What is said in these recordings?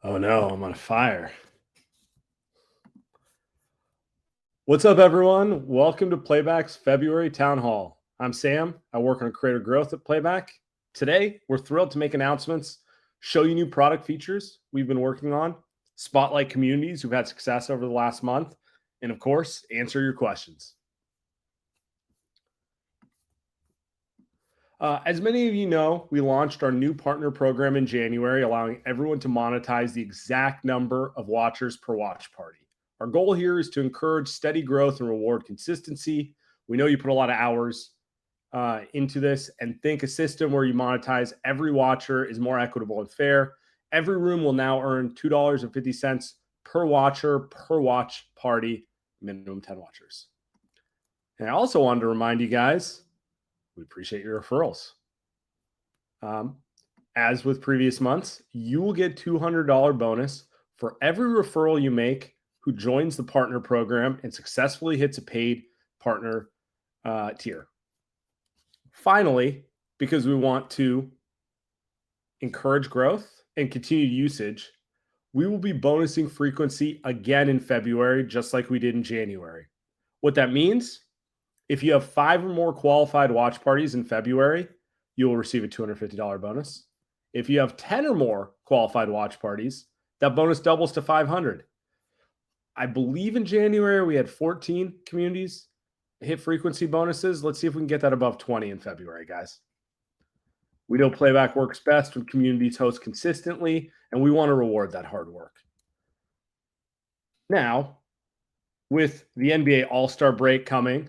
Oh no, I'm on fire. What's up, everyone? Welcome to Playback's February Town Hall. I'm Sam. I work on creator growth at Playback. Today, we're thrilled to make announcements, show you new product features we've been working on, spotlight communities who've had success over the last month, and of course, answer your questions. As many of you know, we launched our new partner program in January, allowing everyone to monetize the exact number of watchers per watch party. Our goal here is to encourage steady growth and reward consistency. We know you put a lot of hours into this, and think a system where you monetize every watcher is more equitable and fair. Every room will now earn $2.50 per watcher per watch party, minimum 10 watchers. And I also wanted to remind you guys, we appreciate your referrals. As with previous months, you will get $200 bonus for every referral you make who joins the partner program and successfully hits a paid partner tier. Finally, because we want to encourage growth and continued usage, we will be bonusing frequency again in February, just like we did in January. What that means, if you have 5 or more qualified watch parties in February, you will receive a $250 bonus. If you have 10 or more qualified watch parties, that bonus doubles to $500. I believe in January we had 14 communities hit frequency bonuses. Let's see if we can get that above 20 in February, guys. We know Playback works best when communities host consistently, and we want to reward that hard work. Now, with the NBA All-Star break coming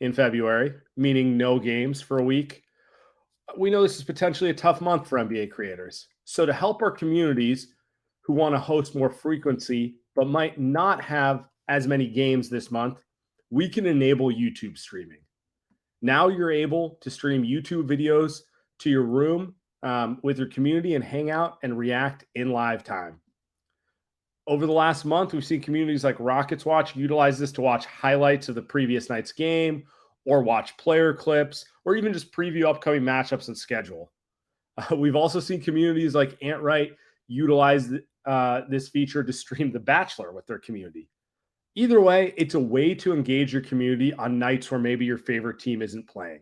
in February, meaning no games for a week, we know this is potentially a tough month for NBA creators. So to help our communities who want to host more frequency but might not have as many games this month, we can enable YouTube streaming. Now you're able to stream YouTube videos to your room with your community and hang out and react in live time. Over the last month, we've seen communities like Rockets Watch utilize this to watch highlights of the previous night's game, or watch player clips, or even just preview upcoming matchups and schedule. We've also seen communities like Ant-Right utilize this feature to stream The Bachelor with their community. Either way, it's a way to engage your community on nights where maybe your favorite team isn't playing.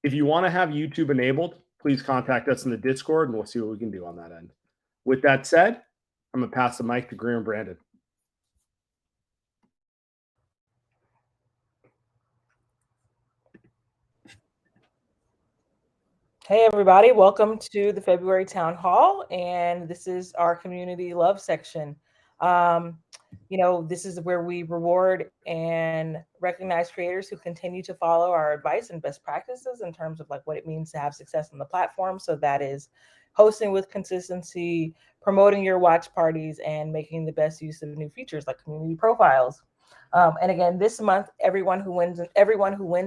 If you want to have YouTube enabled, please contact us in the Discord and we'll see what we can do on that end. With that said, I'm going to pass the mic to Greer and Brandon. Hey everybody, welcome to the February Town Hall, and this is our community love section. This is where we reward and recognize creators who continue to follow our advice and best practices in terms of like what it means to have success on the platform. So that is hosting with consistency, promoting your watch parties, and making the best use of new features like community profiles. And again, this month, everyone who wins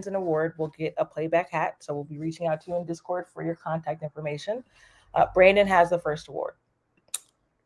an award will get a Playback hat. So we'll be reaching out to you in Discord for your contact information. Brandon has the first award.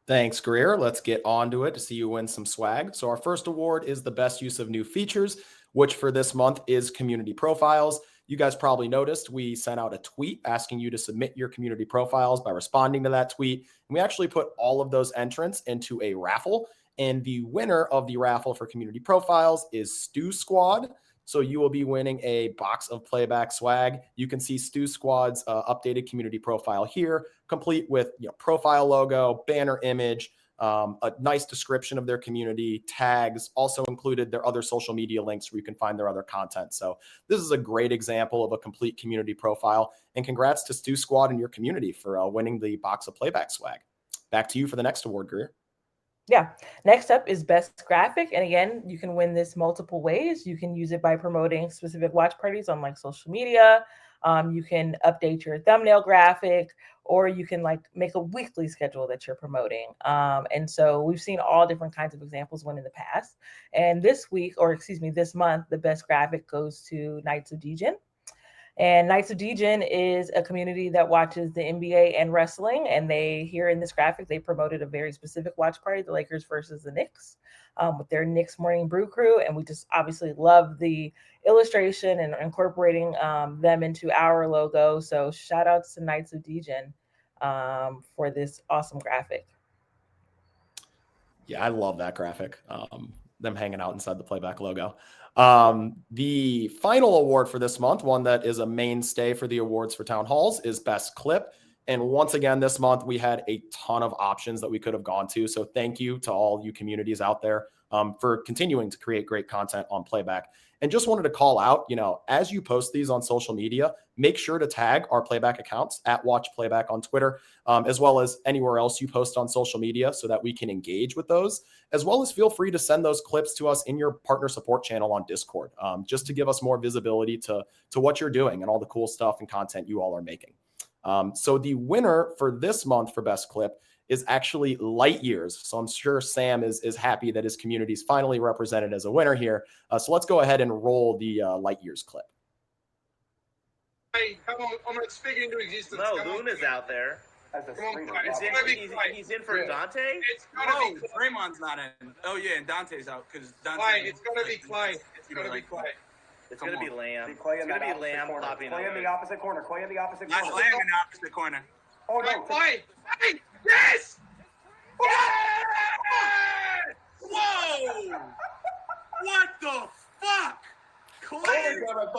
Thanks, Greer. Let's get on to it to see you win some swag. So our first award is the best use of new features, which for this month is community profiles. You guys probably noticed we sent out a tweet asking you to submit your community profiles by responding to that tweet. And we actually put all of those entrants into a raffle. And the winner of the raffle for community profiles is Stew Squad. So you will be winning a box of Playback swag. You can see Stew Squad's updated community profile here, complete with profile logo, banner image, a nice description of their community, tags, also included their other social media links where you can find their other content. So this is a great example of a complete community profile. And congrats to Stew Squad and your community for winning the box of Playback swag. Back to you for the next award, Greer. Yeah. Next up is best graphic. And again, you can win this multiple ways. You can use it by promoting specific watch parties on like social media. You can update your thumbnail graphic, or you can like make a weekly schedule that you're promoting. And so we've seen all different kinds of examples win in the past. And this month, the best graphic goes to Knights of Degen. And Knights of Degen is a community that watches the NBA and wrestling. And they, here in this graphic, they promoted a very specific watch party, the Lakers versus the Knicks, with their Knicks Morning Brew crew. And we just obviously love the illustration and incorporating them into our logo. So shout outs to Knights of Degen for this awesome graphic. Yeah, I love that graphic. Them hanging out inside the Playback logo. The final award for this month, one that is a mainstay for the awards for town halls, is Best Clip. And once again, this month we had a ton of options that we could have gone to. So thank you to all you communities out there for continuing to create great content on Playback. And just wanted to call out, as you post these on social media, make sure to tag our Playback accounts at Watch Playback on Twitter, as well as anywhere else you post on social media so that we can engage with those, as well as feel free to send those clips to us in your partner support channel on Discord, just to give us more visibility to what you're doing and all the cool stuff and content you all are making. So the winner for this month for Best Clip is actually Light Years. So I'm sure Sam is happy that his community is finally represented as a winner here. So let's go ahead and roll the Light Years clip. Hey, come on, I'm going to speak into existence. No, Luna's out there. He's in for Dante? It's going to be Draymond's not in. Oh, yeah, and Dante's out because Dante. Clay. It's going to be Clay. It's going to be Clay. It's going to be Lamb. Clay It's going to be Lamb popping Clay in the opposite corner. Clay in the opposite Not corner. Lamb in the opposite corner. Oh, no. Clay. Hey, yes! Whoa! What the fuck? Clay! Oh,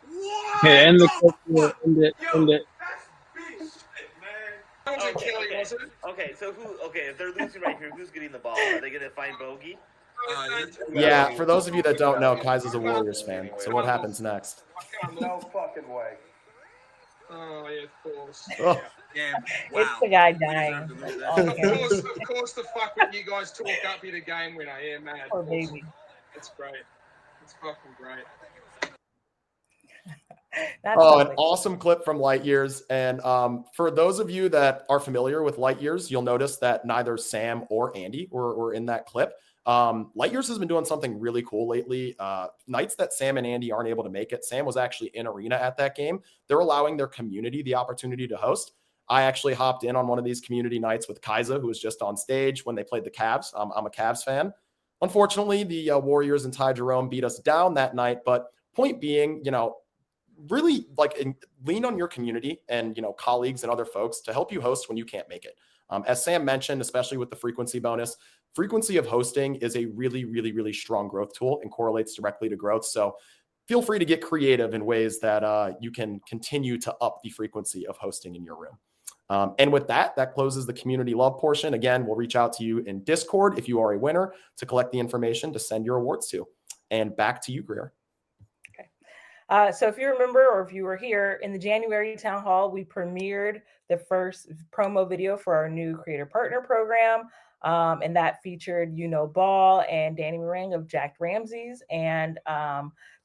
What? Okay, end the the clip. fuck? End it. Yo, End it. that's big shit, man. That wasn't Kelly, was it? Okay, so if they're losing right here, who's getting the ball? Are they going to find Bogey? Yeah, for those of you that don't know, Kai's a Warriors fan. So what happens next? No fucking way. Oh, yeah, of course. Oh. Yeah, It's the guy We dying. deserve to lose Oh, that. okay. Of course, the fuck when you guys talk up here the game winner. Yeah, man. Poor baby. It's great. It's fucking great. That's Oh, an something. awesome clip from Light Years. And for those of you that are familiar with Light Years, you'll notice that neither Sam or Andy were in that clip. Light Years has been doing something really cool lately. Nights that Sam and Andy aren't able to make it, Sam was actually in arena at that game. They're allowing their community the opportunity to host. I actually hopped in on one of these community nights with Kaiza, who was just on stage when they played the Cavs. I'm a Cavs fan. Unfortunately, the Warriors and Ty Jerome beat us down that night. But point being, really lean on your community and, colleagues and other folks to help you host when you can't make it. As Sam mentioned, especially with the frequency bonus, frequency of hosting is a really, really, really strong growth tool and correlates directly to growth. So feel free to get creative in ways that you can continue to up the frequency of hosting in your room. And with that closes the community love portion. Again, we'll reach out to you in Discord if you are a winner to collect the information to send your awards to. And back to you, Greer. So if you remember, or if you were here in the January town hall, we premiered the first promo video for our new creator partner program. And that featured, Ball and Danny Meringue of Jack Ramsey's. And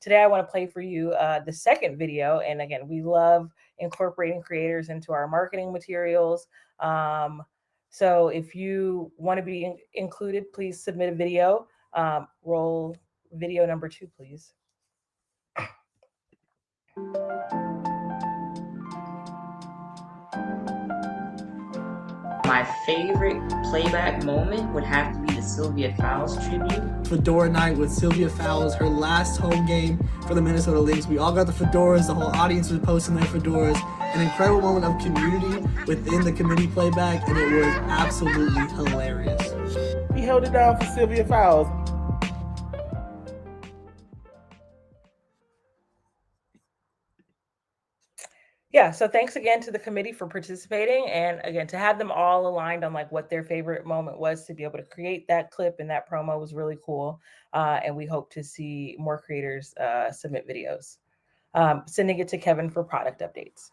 today I want to play for you the second video. And again, we love incorporating creators into our marketing materials. So if you want to be included, please submit a video. Roll video number 2, please. My favorite playback moment would have to be the Sylvia Fowles tribute. Fedora night with Sylvia Fowles, her last home game for the Minnesota Lynx. We all got the fedoras, the whole audience was posting their fedoras. An incredible moment of community within the committee playback, and it was absolutely hilarious. He held it down for Sylvia Fowles. Yeah, so thanks again to the committee for participating, and again to have them all aligned on what their favorite moment was to be able to create that clip and that promo was really cool. And we hope to see more creators submit videos. Sending it to Kevin for product updates.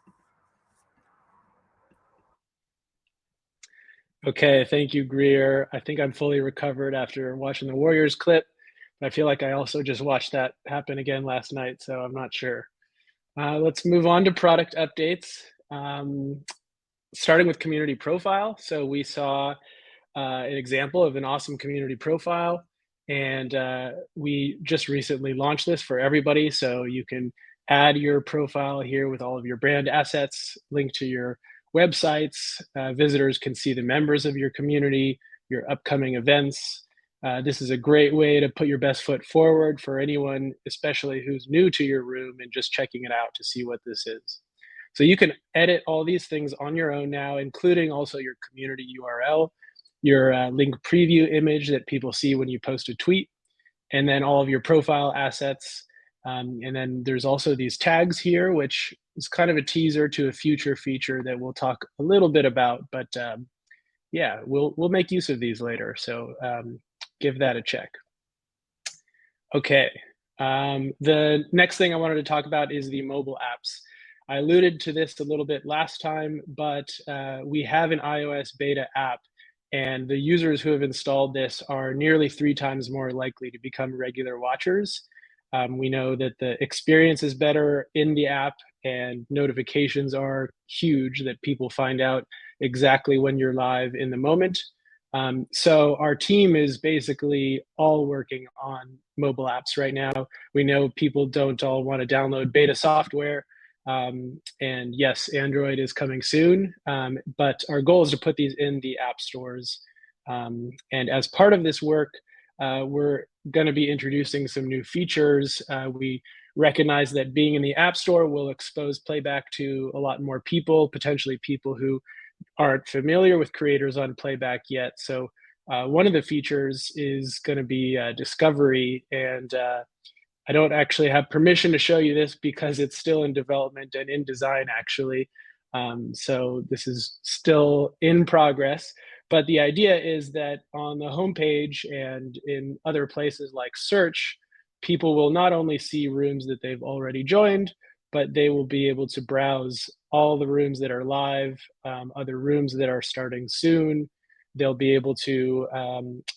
Okay, thank you, Greer. I think I'm fully recovered after watching the Warriors clip. I feel like I also just watched that happen again last night, so I'm not sure. Let's move on to product updates, starting with community profile. So we saw an example of an awesome community profile, and we just recently launched this for everybody. So you can add your profile here with all of your brand assets, link to your websites. Visitors can see the members of your community, your upcoming events. This is a great way to put your best foot forward for anyone, especially who's new to your room and just checking it out to see what this is. So you can edit all these things on your own now, including also your community URL. your link preview image that people see when you post a tweet, and then all of your profile assets. And then there's also these tags here, which is kind of a teaser to a future feature that we'll talk a little bit about. But yeah, we'll make use of these later. So give that a check. Okay. The next thing I wanted to talk about is the mobile apps. I alluded to this a little bit last time, but we have an iOS beta app, and the users who have installed this are nearly 3 times more likely to become regular watchers. We know that the experience is better in the app, and notifications are huge, that people find out exactly when you're live in the moment. So our team is basically all working on mobile apps right now. We know people don't all want to download beta software. And yes, Android is coming soon, but our goal is to put these in the app stores. And as part of this work, we're going to be introducing some new features. We recognize that being in the app store will expose Playback to a lot more people, potentially people who aren't familiar with creators on Playback yet. So one of the features is going to be discovery, and I don't actually have permission to show you this because it's still in development and in design, actually. So this is still in progress. But the idea is that on the homepage and in other places like search, people will not only see rooms that they've already joined, but they will be able to browse all the rooms that are live, other rooms that are starting soon. They'll be able to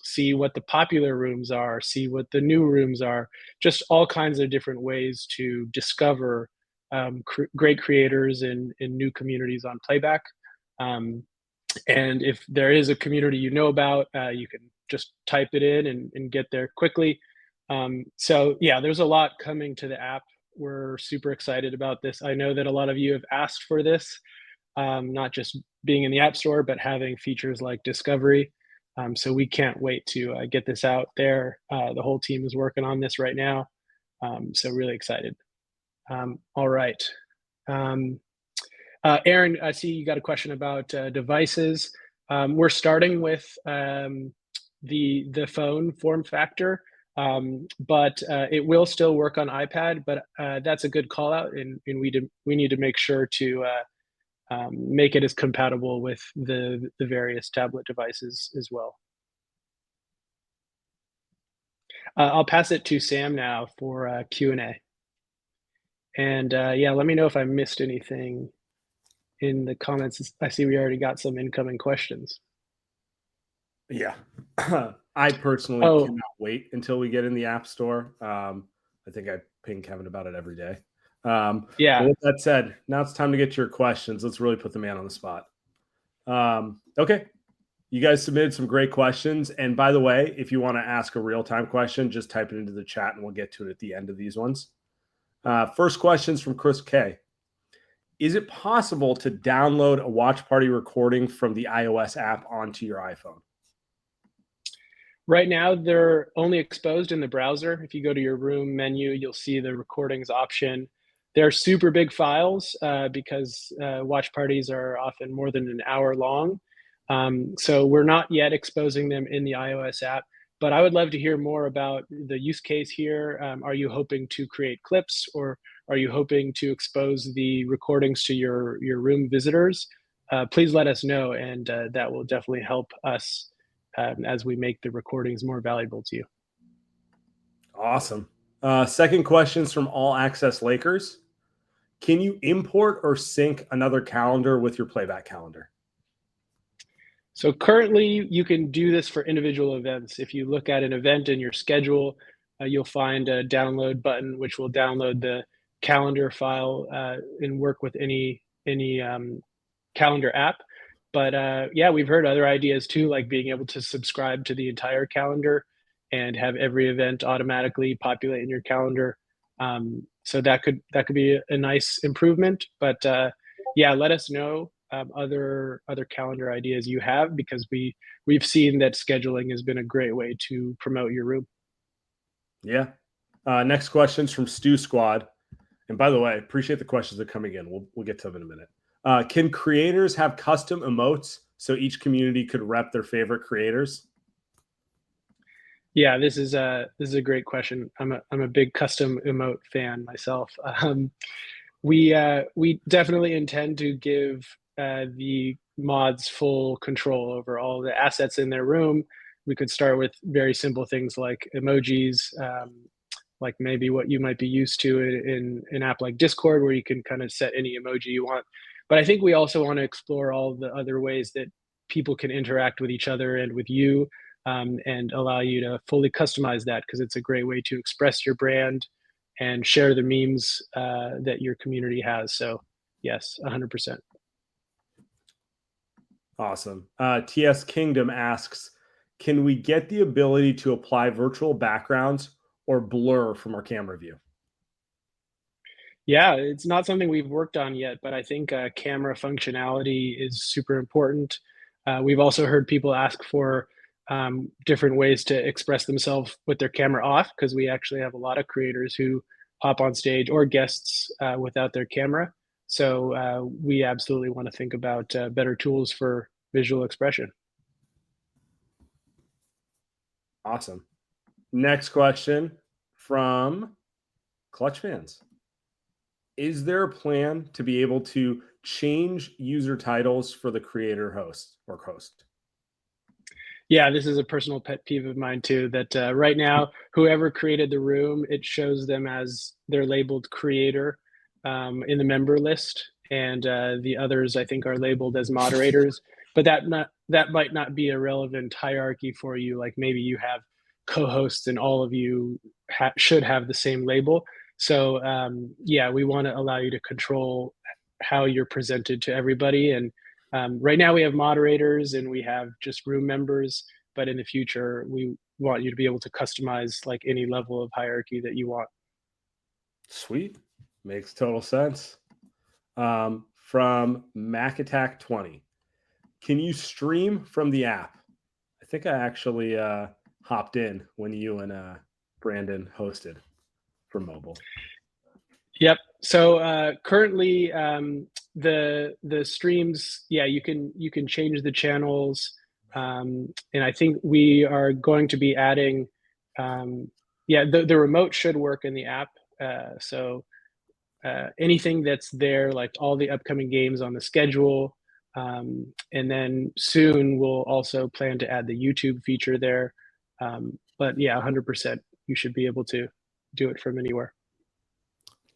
see what the popular rooms are, see what the new rooms are, just all kinds of different ways to discover great creators in new communities on Playback. And if there is a community you know about, you can just type it in and get there quickly. So yeah, there's a lot coming to the app. We're super excited about this. I know that a lot of you have asked for this, not just being in the App Store, but having features like discovery. So we can't wait to get this out there. The whole team is working on this right now. So really excited. All right. Aaron, I see you got a question about devices. We're starting with the phone form factor, but it will still work on iPad. But that's a good call out, and we need to make sure to make it as compatible with the various tablet devices as well. I'll pass it to Sam now for Q&A. And yeah, let me know if I missed anything in the comments. I see we already got some incoming questions. Yeah. I personally cannot wait until we get in the App Store. I think I ping Kevin about it every day. Yeah. With that said, now it's time to get to your questions. Let's really put the man on the spot. Okay. You guys submitted some great questions. And by the way, if you want to ask a real-time question, just type it into the chat and we'll get to it at the end of these ones. First question's from Chris K. Is it possible to download a watch party recording from the iOS app onto your iPhone? Right now, they're only exposed in the browser. If you go to your room menu, you'll see the recordings option. They're super big files because watch parties are often more than an hour long. So we're not yet exposing them in the iOS app, but I would love to hear more about the use case here. Are you hoping to create clips, or are you hoping to expose the recordings to your room visitors? Please let us know, and that will definitely help us as we make the recordings more valuable to you. Awesome. Second question is from All Access Lakers. Can you import or sync another calendar with your Playback calendar? So currently, you can do this for individual events. If you look at an event in your schedule, you'll find a download button, which will download the calendar file and work with any calendar app. But yeah, we've heard other ideas too, like being able to subscribe to the entire calendar and have every event automatically populate in your calendar. So that could be a nice improvement. But yeah, let us know other calendar ideas you have, because we've seen that scheduling has been a great way to promote your room. Yeah. Next question's from Stew Squad. And by the way, appreciate the questions that are coming in. We'll get to them in a minute. Can creators have custom emotes so each community could rep their favorite creators? Yeah, this is a great question. I'm a big custom emote fan myself. We definitely intend to give the mods full control over all the assets in their room. We could start with very simple things like emojis, like maybe what you might be used to in an app like Discord, where you can kind of set any emoji you want. But I think we also want to explore all the other ways that people can interact with each other and with you, and allow you to fully customize that, because it's a great way to express your brand and share the memes that your community has. So yes, 100%. Awesome. TS Kingdom asks, can we get the ability to apply virtual backgrounds or blur from our camera view? Yeah, it's not something we've worked on yet, but I think camera functionality is super important. We've also heard people ask for different ways to express themselves with their camera off, because we actually have a lot of creators who hop on stage, or guests, without their camera. So we absolutely want to think about better tools for visual expression. Awesome. Next question from Clutch fans. Is there a plan to be able to change user titles for the creator host or host? Yeah, this is a personal pet peeve of mine too, that right now, whoever created the room, it shows them as they're labeled creator in the member list, and the others, I think, are labeled as moderators. But that might not be a relevant hierarchy for you. Like maybe you have co-hosts and all of you should have the same label. So yeah, we want to allow you to control how you're presented to everybody. And right now we have moderators and we have just room members, but in the future we want you to be able to customize like any level of hierarchy that you want. Sweet. Makes total sense. From Mac Attack 20. Can you stream from the app? I think I actually hopped in when you and Brandon hosted for mobile. Yep. So currently the streams, yeah, you can change the channels, and I think we are going to be adding, yeah, the remote should work in the app. So anything that's there, like all the upcoming games on the schedule, and then soon we'll also plan to add the YouTube feature there. But yeah, 100%, you should be able to do it from anywhere.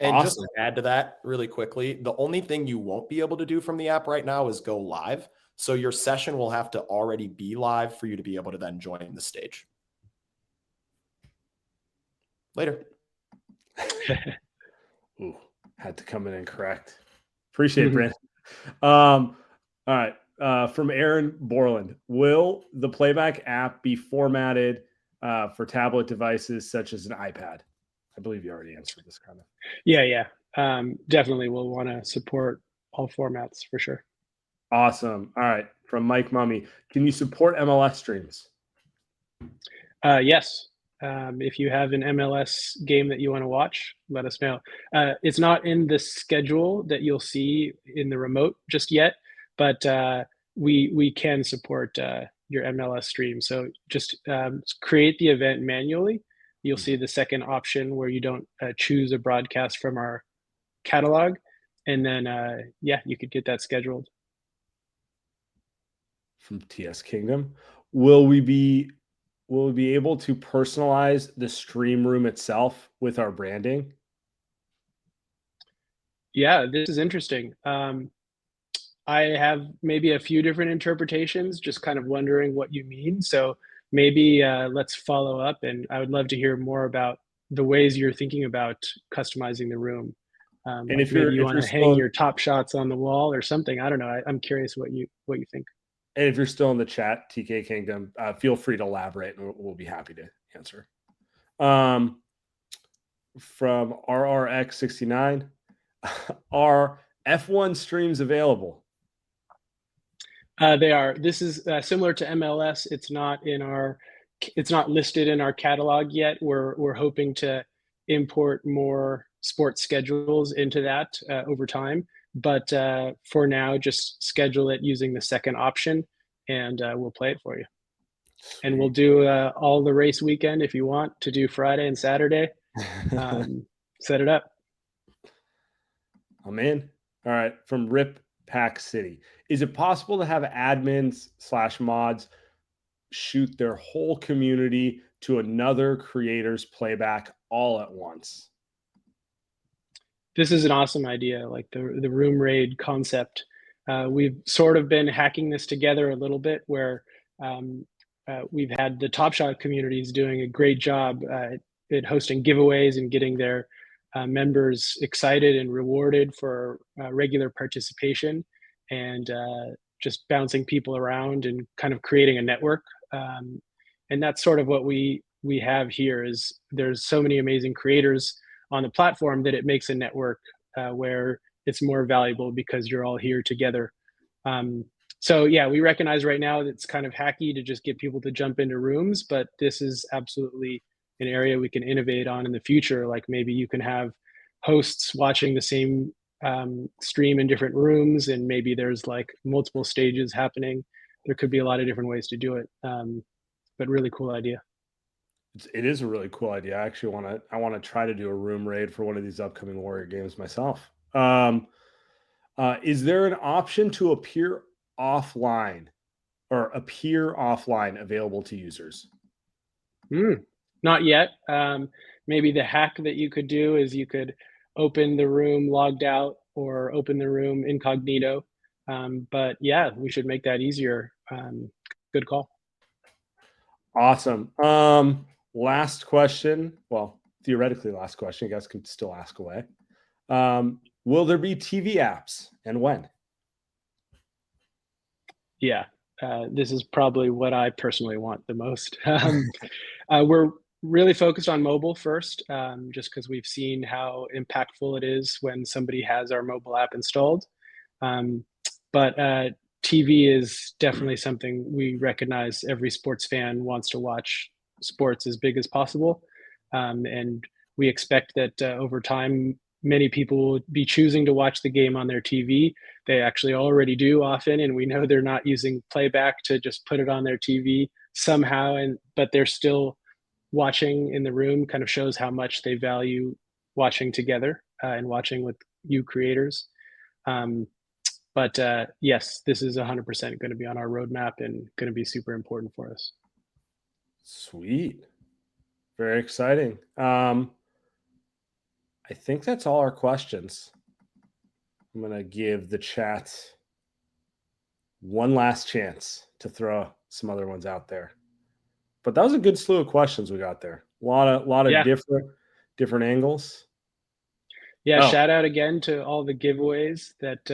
And Awesome. just to add to that really quickly, the only thing you won't be able to do from the app right now is go live. So your session will have to already be live for you to be able to then join the stage. Later. Ooh, had to come in and correct. Appreciate it, Brandon. All right. From Aaron Borland, will the Playback app be formatted for tablet devices such as an iPad? I believe you already answered this kind of. Yeah. Definitely we'll want to support all formats for sure. Awesome. All right. From Mike Mummy, can you support MLS streams? Yes. If you have an MLS game that you want to watch, let us know. It's not in the schedule that you'll see in the remote just yet, but we can support your MLS stream. So just create the event manually. You'll see the second option where you don't choose a broadcast from our catalog, and then yeah, you could get that scheduled. From TS Kingdom, will we be able to personalize the stream room itself with our branding? Yeah, this is interesting. I have maybe a few different interpretations, just kind of wondering what you mean. So maybe let's follow up, and I would love to hear more about the ways you're thinking about customizing the room. And like if you're want to hang your top shots on the wall or something. I don't know. I'm curious what you think. And if you're still in the chat, TK Kingdom, feel free to elaborate, and we'll be happy to answer. From RRX69, are F1 streams available? They are. This is similar to MLS. It's not listed in our catalog yet. We're hoping to import more sports schedules into that over time. But for now, just schedule it using the second option, and we'll play it for you. And we'll do all the race weekend if you want to do Friday and Saturday. Set it up. I'm in. All right. From Rip Pack City. Is it possible to have admins/mods shoot their whole community to another creator's playback all at once? This is an awesome idea, like the room raid concept. We've sort of been hacking this together a little bit, where we've had the Top Shot communities doing a great job at hosting giveaways and getting their members excited and rewarded for regular participation, and just bouncing people around and kind of creating a network. And that's sort of what we have here. Is there's so many amazing creators on the platform that it makes a network where it's more valuable because you're all here together. So yeah, we recognize right now that it's kind of hacky to just get people to jump into rooms, but this is absolutely an area we can innovate on in the future. Like maybe you can have hosts watching the same stream in different rooms, and maybe there's like multiple stages happening. There could be a lot of different ways to do it, but really cool idea. It is a really cool idea. I actually want to try to do a room raid for one of these upcoming Warrior games myself. Is there an option to appear offline available to users? Not yet. Maybe the hack that you could do is you could open the room logged out or open the room incognito. But yeah, we should make that easier. Good call. Awesome. Last question. Well, theoretically last question. You guys can still ask away. Will there be TV apps, and when? Yeah, this is probably what I personally want the most. We're really focused on mobile first, just because we've seen how impactful it is when somebody has our mobile app installed. But TV is definitely something we recognize every sports fan wants to watch sports as big as possible. And we expect that over time, many people will be choosing to watch the game on their TV. They actually already do often, and we know they're not using Playback to just put it on their TV somehow, but they're still watching in the room. Kind of shows how much they value watching together and watching with you creators. But yes, this is 100% going to be on our roadmap and going to be super important for us. Sweet. Very exciting. I think that's all our questions. I'm going to give the chat one last chance to throw some other ones out there. But that was a good slew of questions we got there. A lot of different angles. Yeah, shout out again to all the giveaways that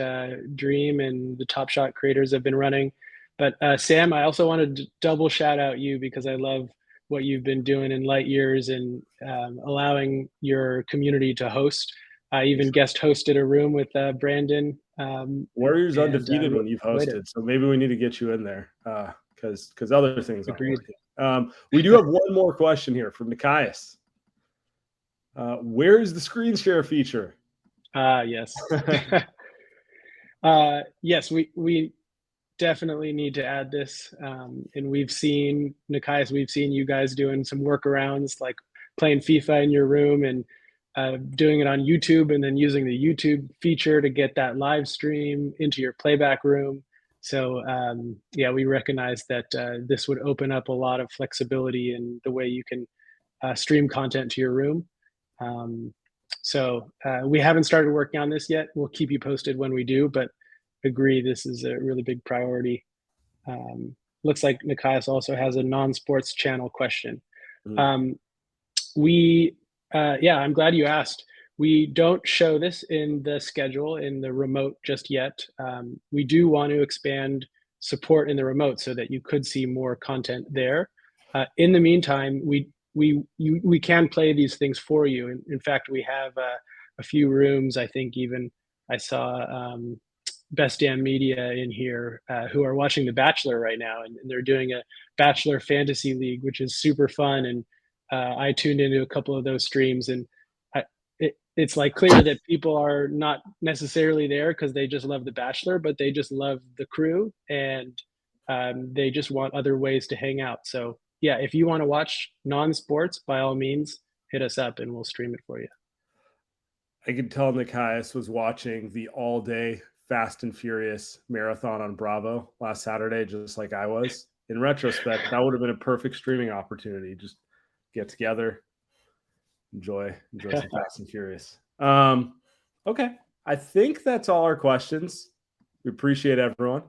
Dream and the Top Shot creators have been running. But Sam, I also wanted to double shout out you, because I love what you've been doing in light years and allowing your community to host. I even guest hosted a room with Brandon. Warriors undefeated when you've hosted, so maybe we need to get you in there because other things aren't working. We do have one more question here from Nikias. Where is the screen share feature? Yes. Yes, we definitely need to add this. And we've seen, Nikias, we've seen you guys doing some workarounds, like playing FIFA in your room and doing it on YouTube, and then using the YouTube feature to get that live stream into your playback room. So yeah, we recognize that this would open up a lot of flexibility in the way you can stream content to your room. So we haven't started working on this yet. We'll keep you posted when we do, but agree this is a really big priority. Looks like Nikias also has a non-sports channel question. Yeah, I'm glad you asked. We don't show this in the schedule in the remote just yet. We do want to expand support in the remote so that you could see more content there. In the meantime, we can play these things for you. In fact, we have a few rooms. I think even I saw Best Damn Media in here who are watching The Bachelor right now, and they're doing a Bachelor Fantasy League, which is super fun. And I tuned into a couple of those streams, and it's like clear that people are not necessarily there because they just love The Bachelor, but they just love the crew, and they just want other ways to hang out. So yeah, if you want to watch non-sports, by all means, hit us up and we'll stream it for you. I could tell Nikias was watching the all-day Fast and Furious marathon on Bravo last Saturday, just like I was. In retrospect, that would have been a perfect streaming opportunity. Just get together, enjoy some Fast and Furious. Okay, I think that's all our questions. We appreciate everyone.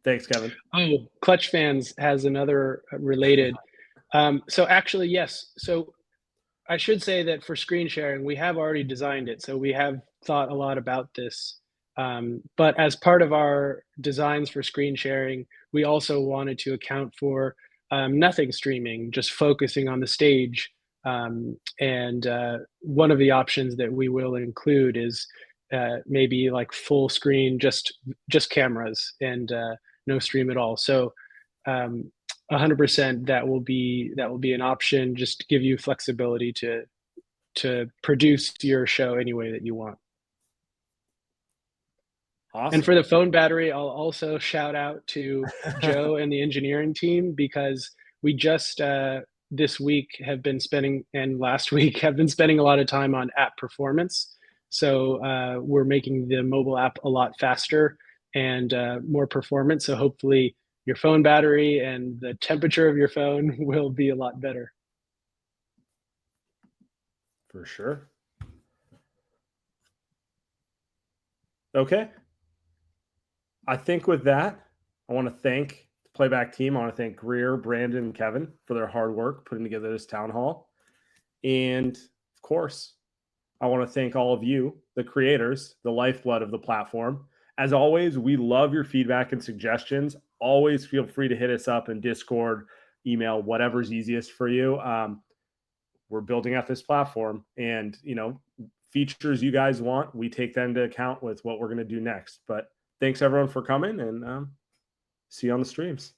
Thanks, Kevin. Oh, Clutch Fans has another related. So actually, yes. So I should say that for screen sharing, we have already designed it. So we have thought a lot about this. But as part of our designs for screen sharing, we also wanted to account for nothing streaming, just focusing on the stage. And one of the options that we will include is maybe like full screen, just cameras and no stream at all. So 100% that will be an option, just to give you flexibility to produce your show any way that you want. Awesome. And for the phone battery, I'll also shout out to Joe and the engineering team, because we just this week have been spending, and last week have been spending a lot of time on app performance. So we're making the mobile app a lot faster and more performant. So hopefully your phone battery and the temperature of your phone will be a lot better. For sure. Okay. I think with that, I want to thank the Playback team. I want to thank Greer, Brandon, and Kevin for their hard work putting together this town hall. And of course, I want to thank all of you, the creators, the lifeblood of the platform. As always, we love your feedback and suggestions. Always feel free to hit us up in Discord, email, whatever's easiest for you. We're building out this platform, and features you guys want, we take that into account with what we're going to do next. But thanks everyone for coming, and see you on the streams.